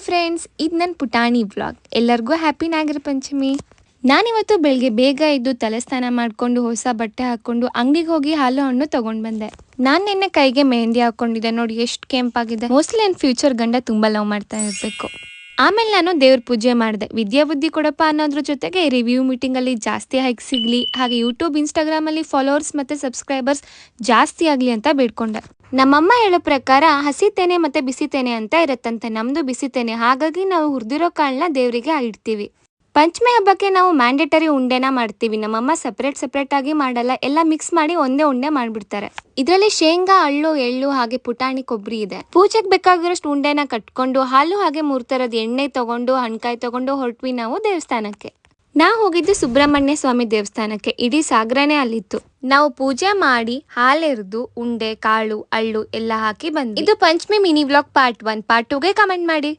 Friends, ಇದು ನನ್ನ ಪುಟಾಣಿ ವ್ಲಾಗ್. ಎಲ್ಲರಿಗೂ ಹ್ಯಾಪಿ ನಾಗರ ಪಂಚಮಿ. ನಾನಿವತ್ತು ಬೆಳಗ್ಗೆ ಬೇಗ ಎದ್ದು ತಲೆ ಸ್ನಾನ ಮಾಡಿಕೊಂಡು ಹೊಸ ಬಟ್ಟೆ ಹಾಕೊಂಡು ಅಂಗಡಿಗೆ ಹೋಗಿ ಹಾಲು ಹಣ್ಣು ತಗೊಂಡ್ ಬಂದೆ. ನಾನು ನಿನ್ನೆ ಕೈಗೆ ಮೆಹಂದಿ ಹಾಕೊಂಡಿದ್ದೆ, ನೋಡಿ ಎಷ್ಟು ಕೆಂಪಾಗಿದೆ. ಮೋಸ್ಟ್ಲಿ ನನ್ನ ಫ್ಯೂಚರ್ ಗಂಡ ತುಂಬಾ ಲವ್ ಮಾಡ್ತಾ ಇರಬೇಕು. ಆಮೇಲೆ ನಾನು ದೇವ್ರ ಪೂಜೆ ಮಾಡಿದೆ. ವಿದ್ಯಾ ಬುದ್ಧಿ ಕೊಡಪ್ಪ ಅನ್ನೋದ್ರ ಜೊತೆಗೆ ರಿವ್ಯೂ ಮೀಟಿಂಗ್ ಅಲ್ಲಿ ಜಾಸ್ತಿ ಹೈಕ್ ಸಿಗ್ಲಿ, ಹಾಗೆ ಯೂಟ್ಯೂಬ್ ಇನ್ಸ್ಟಾಗ್ರಾಮ್ ಅಲ್ಲಿ ಫಾಲೋವರ್ಸ್ ಮತ್ತೆ ಸಬ್ಸ್ಕ್ರೈಬರ್ಸ್ ಜಾಸ್ತಿ ಆಗ್ಲಿ ಅಂತ ಬೇಡ್ಕೊಂಡೆ. ನಮ್ಮಮ್ಮ ಹೇಳೋ ಪ್ರಕಾರ ಹಸಿ ತೆನೆ ಮತ್ತೆ ಬಿಸಿ ತೆನೆ ಅಂತ ಇರತ್ತಂತೆ. ನಮ್ದು ಬಿಸಿ ತೆನೆ, ಹಾಗಾಗಿ ನಾವು ಹುರಿದಿರೋ ಕಾಳನ್ನ ದೇವರಿಗೆ ಇಡ್ತೀವಿ. ಪಂಚಮಿ ಹಬ್ಬಕ್ಕೆ ನಾವು ಮ್ಯಾಂಡೇಟರಿ ಉಂಡೆನ ಮಾಡ್ತೀವಿ. ನಮ್ಮಮ್ಮ ಸಪ್ರೇಟ್ ಆಗಿ ಮಾಡಲ್ಲ, ಎಲ್ಲ ಮಿಕ್ಸ್ ಮಾಡಿ ಒಂದೇ ಉಂಡೆ ಮಾಡ್ಬಿಡ್ತಾರೆ. ಇದರಲ್ಲಿ ಶೇಂಗಾ, ಅಳ್ಳು, ಎಳ್ಳು ಹಾಗೆ ಪುಟಾಣಿ ಕೊಬ್ಬರಿ ಇದೆ. ಪೂಜೆಗೆ ಬೇಕಾಗಿರೋಷ್ಟು ಉಂಡೆನ ಕಟ್ಕೊಂಡು ಹಾಲು ಹಾಗೆ 3 ತರದ ಎಣ್ಣೆ ತಗೊಂಡು ಹಣ್ಕಾಯಿ ತಗೊಂಡು ಹೊರಟ್ವಿ ನಾವು ದೇವಸ್ಥಾನಕ್ಕೆ. ನಾವು ಹೋಗಿದ್ದು ಸುಬ್ರಹ್ಮಣ್ಯ ಸ್ವಾಮಿ ದೇವಸ್ಥಾನಕ್ಕೆ. ಇಡೀ ಸಾಗರನೇ ಅಲ್ಲಿತ್ತು. ನಾವು ಪೂಜೆ ಮಾಡಿ ಹಾಲೆರೆದು ಉಂಡೆ, ಕಾಳು, ಅಳ್ಳು ಎಲ್ಲ ಹಾಕಿ ಬಂದ್ವಿ. ಇದು Panchami mini vlog part 1. Part 2ಗೆ ಕಮೆಂಟ್ ಮಾಡಿ.